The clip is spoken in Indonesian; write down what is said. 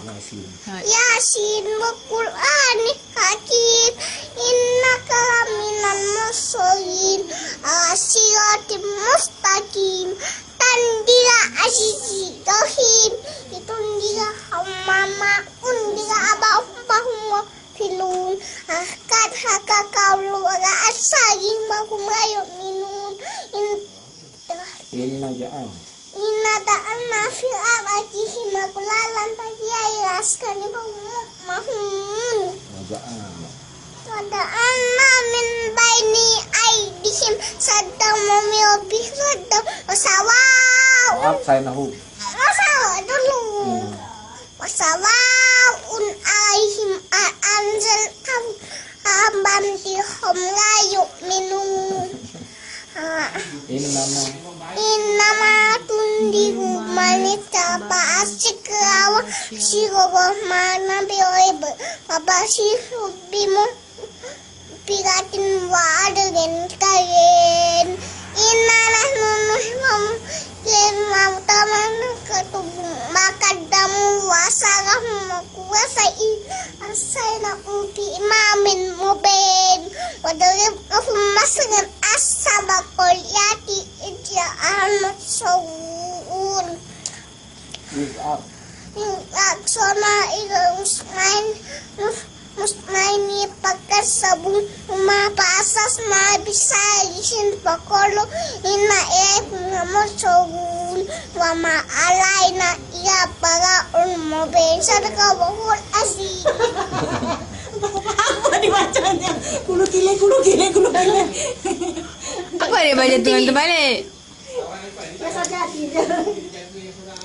Yasin wa Qur'ani hakim innaka laminal mursalin ala siratim mustaqim tandila azizi rahim itundila hamama undila abahum filun akad haka kaulu ala asagim mahum rayum minun Inna ta'anna fil arati makulalan pagi askan mahum Wada'anna min baini aidihim saddam mumil bih saddam wasawa'un wasawa'un alaihim anzal ambantihum la yu'minun Innama tundiru manitaba asyikra wa syirwa mana bi'ib wabashiru bimu piratin wa adrin karin inna nahnu nuhwam mautawan ketubu makadamu wasarahum kuwasai asayna ubi imamin mubin wadarib afum masran asabakol yati ija'an matsawun Aksona ila musmaini pakas sabun uma pasas ma bisa isin pakolo ina matsawun wa ma alaina iya para mubin sadaka wahul aziz apa dibacanya? Kulu gile. Apa dia baca teman-teman? Ya saja tidak.